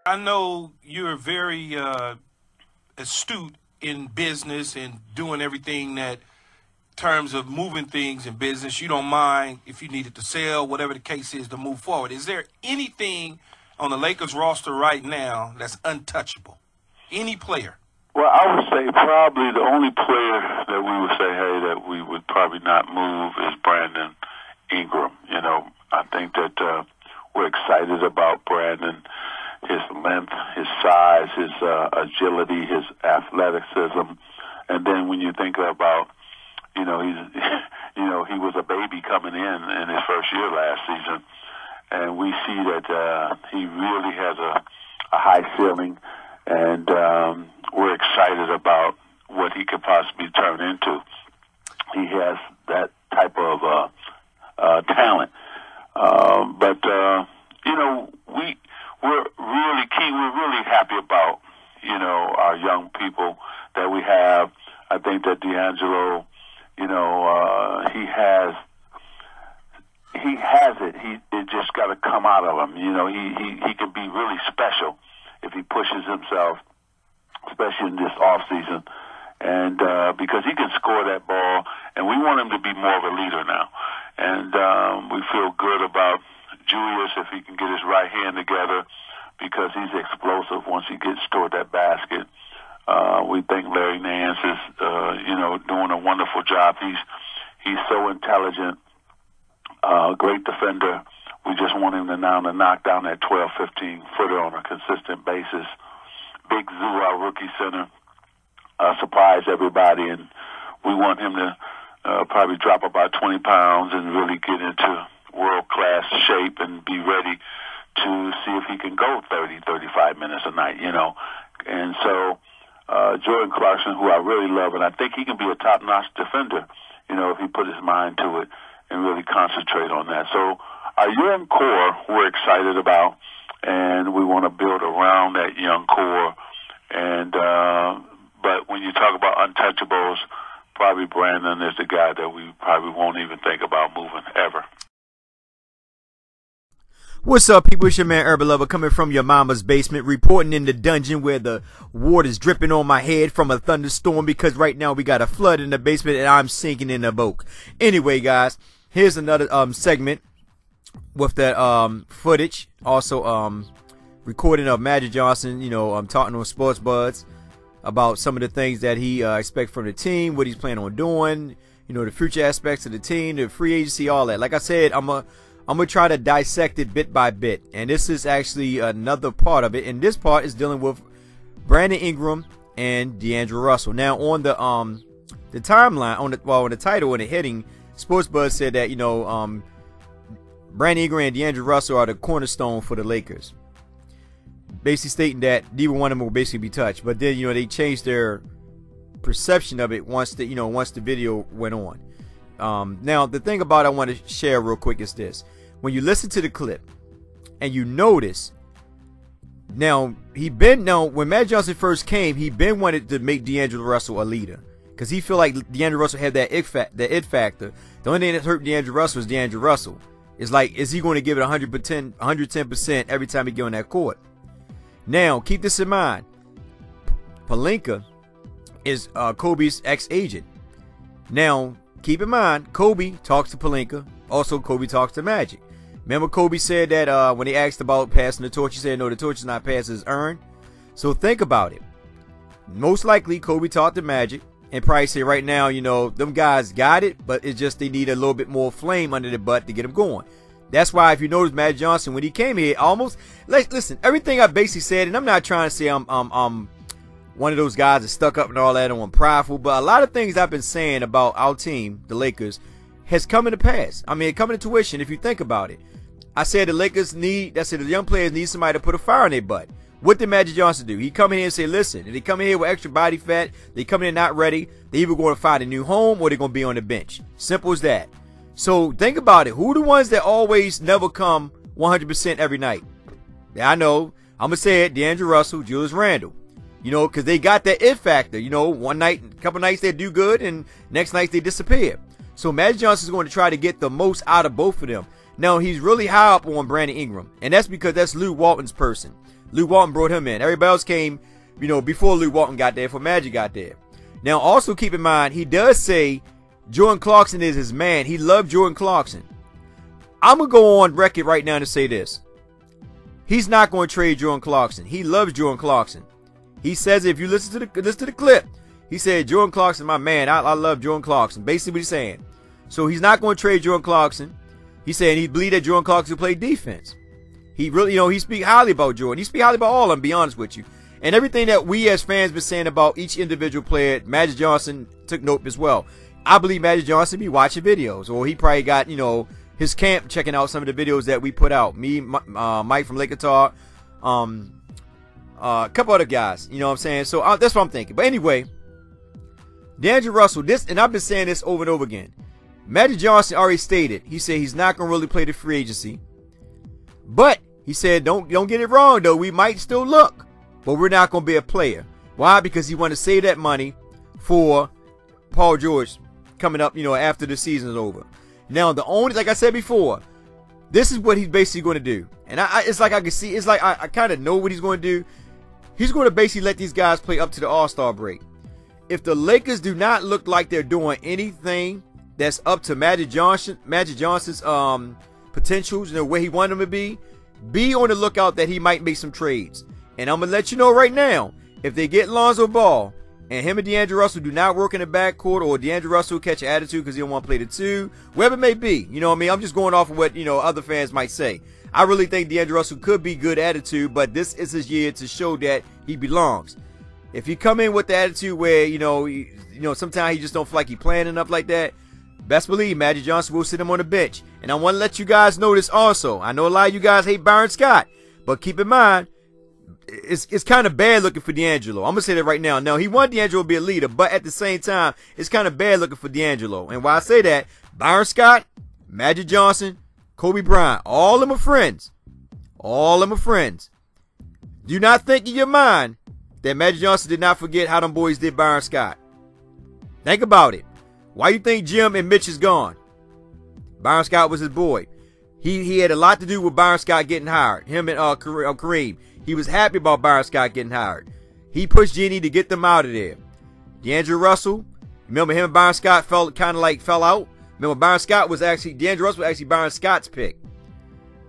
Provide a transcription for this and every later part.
I know you're very astute in business and doing everything that terms of moving things in business. You don't mind if you needed to sell, whatever the case is, to move forward. Is there anything on the Lakers roster right now that's untouchable? Any player? Well, I would say probably the only player that we would say, hey, that we would probably not move is Brandon Ingram. You know, I think that we're excited about Brandon. His length, his size, his agility, his athleticism, and then when you think about, he was a baby coming in his first year last season, and we see that he really has a high ceiling, and we're excited about what he could possibly turn into. He has that type of talent, but we're really key. We're really happy about, our young people that we have. I think that DAngelo, he has it. It just got to come out of him. He can be really special if he pushes himself, especially in this off season, and because he can score that ball, and we want him to be more of a leader now. And we feel good about Julius if he can get his right hand together, because he's explosive once he gets toward that basket. We think Larry Nance is, doing a wonderful job. He's so intelligent, great defender. We just want him to now to knock down that 12, 15-footer on a consistent basis. Big Zoo, our rookie center, surprise everybody, and we want him to probably drop about 20 pounds and really get into world-class shape and be ready to see if he can go 30, 35 minutes a night, And so Jordan Clarkson, who I really love, and I think he can be a top-notch defender, if he put his mind to it and really concentrate on that. So our young core we're excited about, and we want to build around that young core. And but when you talk about untouchables, probably Brandon is the guy that we probably won't even think about moving ever. What's up, people? It's your man Urban Lover coming from your mama's basement, reporting in the dungeon where the water's dripping on my head from a thunderstorm, because right now we got a flood in the basement and I'm sinking in a boat. Anyway, guys, here's another segment with that footage, also recording of Magic Johnson, talking on Sports Buds about some of the things that he expects from the team, what he's planning on doing, the future aspects of the team, the free agency, all that. Like I said, I'm gonna try to dissect it bit by bit, and this is actually another part of it. And this part is dealing with Brandon Ingram and D'Angelo Russell. Now, on the timeline, on the title and the heading, Sports Buzz said that Brandon Ingram and D'Angelo Russell are the cornerstone for the Lakers, basically stating that neither one of them will basically be touched. But then they changed their perception of it once the video went on. Now, the thing about I want to share real quick is this. When you listen to the clip and you notice, when Magic Johnson first came, he been wanted to make D'Angelo Russell a leader, because he feel like D'Angelo Russell had that it factor. The only thing that hurt D'Angelo Russell is D'Angelo Russell. It's like, is he going to give it 110% every time he get on that court? Now, keep this in mind. Pelinka is Kobe's ex-agent. Now, keep in mind, Kobe talks to Pelinka. Also, Kobe talks to Magic. Remember, Kobe said that when he asked about passing the torch, he said, no, the torch is not passed, it's earned. So think about it. Most likely, Kobe talked to Magic and probably say right now, them guys got it, but it's just they need a little bit more flame under the butt to get them going. That's why, if you notice, Magic Johnson, when he came here, listen, everything I basically said, and I'm not trying to say I'm one of those guys that stuck up and all that and I'm prideful, but a lot of things I've been saying about our team, the Lakers, has come into pass. I mean, coming to tuition if you think about it. I said the young players need somebody to put a fire in their butt. What did Magic Johnson do? He come in here and say, listen, if they come in here with extra body fat, they come in not ready, they either going to find a new home or they're going to be on the bench. Simple as that. So think about it. Who are the ones that always never come 100% every night? I know. I'm going to say it. D'Angelo Russell, Julius Randle. Because they got that it factor. One night, a couple nights they do good, and next night they disappear. So Magic Johnson's going to try to get the most out of both of them. Now, he's really high up on Brandon Ingram, and that's because that's Luke Walton's person. Luke Walton brought him in. Everybody else came, before Luke Walton got there, before Magic got there. Now, also keep in mind, he does say Jordan Clarkson is his man. He loved Jordan Clarkson. I'm going to go on record right now to say this. He's not going to trade Jordan Clarkson. He loves Jordan Clarkson. He says, if you listen to the clip, he said, Jordan Clarkson, my man. I love Jordan Clarkson. Basically what he's saying. So he's not going to trade Jordan Clarkson. He's saying he believes that Jordan Clarkson play defense. He really, he speak highly about Jordan. He speak highly about all of them, to be honest with you. And everything that we as fans been saying about each individual player, Magic Johnson took note as well. I believe Magic Johnson be watching videos, or he probably got, his camp checking out some of the videos that we put out. Me, Mike from Lake Talk, a couple other guys, you know what I'm saying? So that's what I'm thinking. But anyway, DeAngelo Russell, and I've been saying this over and over again. Magic Johnson already stated, he said he's not going to really play the free agency. But he said, don't get it wrong, though. We might still look, but we're not going to be a player. Why? Because he wanted to save that money for Paul George coming up, after the season is over. Now, like I said before, this is what he's basically going to do. And it's like I can see, it's like I kind of know what he's going to do. He's going to basically let these guys play up to the All-Star break. If the Lakers do not look like they're doing anything that's up to Magic Johnson's potentials and the way he wanted them to be on the lookout that he might make some trades. And I'm going to let you know right now, if they get Lonzo Ball and him and DeAngelo Russell do not work in the backcourt, or DeAngelo Russell catch an attitude because he don't want to play the two, whatever it may be, you know what I mean? I'm just going off of what, other fans might say. I really think DeAngelo Russell could be good attitude, but this is his year to show that he belongs. If you come in with the attitude where, sometimes he just don't feel like he playing enough like that, best believe Magic Johnson will sit him on the bench. And I want to let you guys know this also. I know a lot of you guys hate Byron Scott, but keep in mind, it's kind of bad looking for DeAngelo. I'm going to say that right now. Now, he wanted DeAngelo to be a leader, but at the same time, it's kind of bad looking for DeAngelo. And why I say that, Byron Scott, Magic Johnson, Kobe Bryant, all of them are friends. All of them are friends. Do not think in your mind that Magic Johnson did not forget how them boys did Byron Scott. Think about it. Why you think Jim and Mitch is gone? Byron Scott was his boy. He had a lot to do with Byron Scott getting hired. Him and Kareem. He was happy about Byron Scott getting hired. He pushed Jeannie to get them out of there. DeAngelo Russell, remember him and Byron Scott fell out? Remember DeAngelo Russell was actually Byron Scott's pick.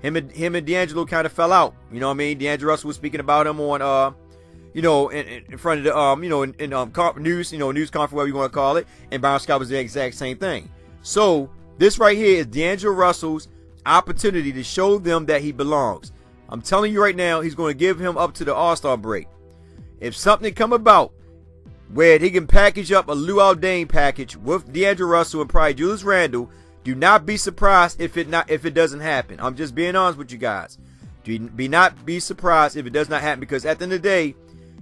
Him and DeAngelo kind of fell out. You know what I mean? DeAngelo Russell was speaking about him on in front of the news conference, whatever you want to call it, and Byron Scott was the exact same thing. So this right here is DeAngelo Russell's opportunity to show them that he belongs. I'm telling you right now, he's going to give him up to the All-Star break. If something come about where he can package up a Luol Deng package with DeAngelo Russell and probably Julius Randle, do not be surprised if it doesn't happen. I'm just being honest with you guys. Do not be surprised if it does not happen, because at the end of the day,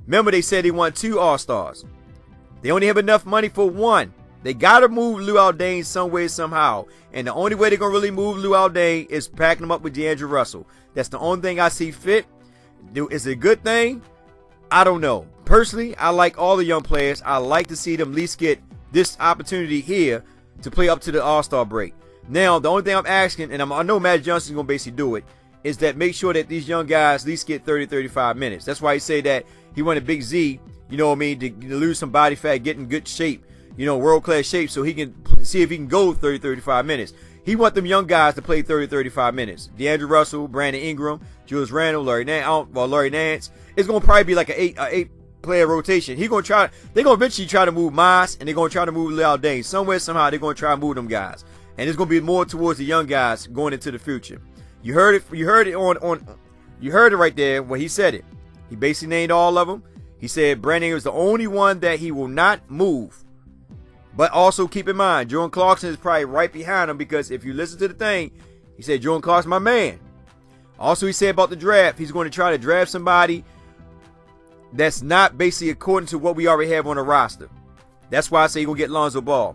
remember they said they want 2 All-Stars. They only have enough money for 1. They got to move Luol Deng some way, somehow. And the only way they're going to really move Luol Deng is packing him up with DeAngelo Russell. That's the only thing I see fit. Is it a good thing? I don't know. Personally, I like all the young players. I like to see them at least get this opportunity here to play up to the All-Star break. Now, the only thing I'm asking, and I know Magic Johnson's going to basically do it, is that make sure that these young guys at least get 30-35 minutes. That's why he say that he wanted Big Z, you know what I mean, to lose some body fat, get in good shape, world-class shape, so he can see if he can go 30-35 minutes. He want them young guys to play 30-35 minutes. DeAngelo Russell, Brandon Ingram, Julius Randle, Larry Nance. It's going to probably be like an 8-player rotation. They're going to eventually try to move Mas, and they're going to try to move Luol Deng. Somewhere, somehow, they're going to try to move them guys. And it's going to be more towards the young guys going into the future. You heard it right there when he said it. He basically named all of them. He said Brandon was the only one that he will not move. But also keep in mind, Jordan Clarkson is probably right behind him, because if you listen to the thing, he said Jordan Clarkson, my man. Also, he said about the draft, he's going to try to draft somebody that's not basically according to what we already have on the roster. That's why I say he's going to get Lonzo Ball.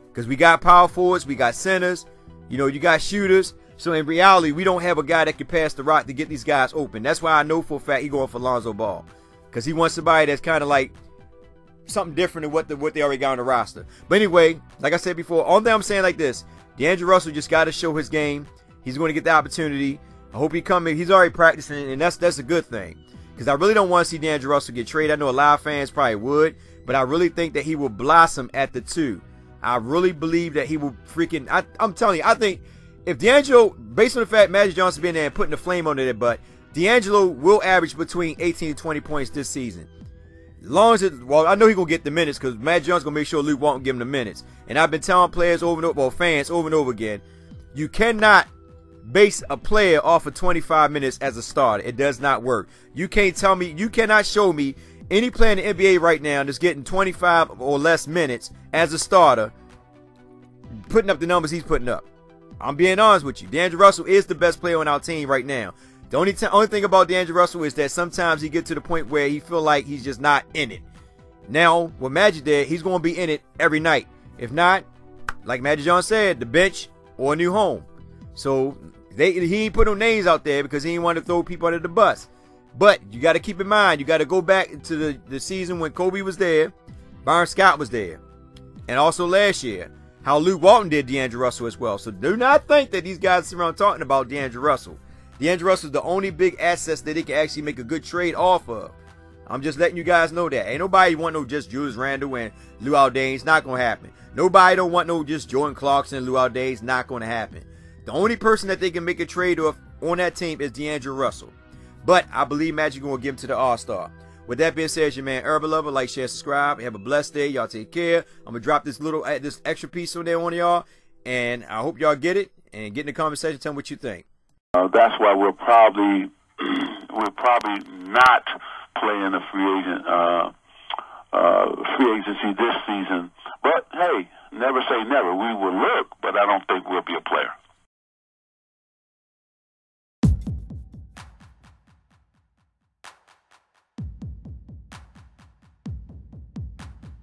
Because we got power forwards, we got centers, you got shooters. So in reality, we don't have a guy that can pass the rock to get these guys open. That's why I know for a fact he's going for Lonzo Ball. Because he wants somebody that's kind of like something different than what they already got on the roster. But anyway, like I said before, all that I'm saying like this, DeAngelo Russell just got to show his game. He's going to get the opportunity. I hope he comes in. He's already practicing, and that's a good thing. because I really don't want to see DeAngelo Russell get traded. I know a lot of fans probably would, but I really think that he will blossom at the 2. I really believe that he will freaking. I'm telling you, I think if DeAngelo, based on the fact Magic Johnson being there and putting the flame under their butt, DeAngelo will average between 18 and 20 points this season. As long as I know he's going to get the minutes because Magic Johnson's going to make sure Luke Walton give him the minutes. And I've been telling players over and over, well, fans over and over again, you cannot base a player off of 25 minutes as a starter. It does not work. You can't tell me, you cannot show me any player in the NBA right now that's getting 25 or less minutes as a starter, putting up the numbers he's putting up. I'm being honest with you. DeAngelo Russell is the best player on our team right now. The only thing about DeAngelo Russell is that sometimes he gets to the point where he feel like he's just not in it. Now, with Magic there, he's going to be in it every night. If not, like Magic Johnson said, the bench or a new home. So he ain't put no names out there because he didn't want to throw people under the bus. But you got to keep in mind, you got to go back to the season when Kobe was there, Byron Scott was there, and also last year, how Luke Walton did DeAngelo Russell as well. So do not think that these guys sit around talking about DeAngelo Russell. DeAngelo Russell is the only big assets that they can actually make a good trade off of. I'm just letting you guys know that. Ain't nobody want no just Julius Randle and Lou Aldain. It's not going to happen. Nobody don't want no just Jordan Clarkson and Lou Aldain. It's not going to happen. The only person that they can make a trade off on that team is DeAngelo Russell. But I believe Magic going to give him to the All-Star. With that being said, it's your man Herbal Lover. Like, share, subscribe. Have a blessed day. Y'all take care. I'm going to drop this extra piece on there on y'all. And I hope y'all get it. And get in the comment section. Tell me what you think. That's why we're probably not playing a free agency this season. But hey, never say never. We will look, but I don't think we'll be a player.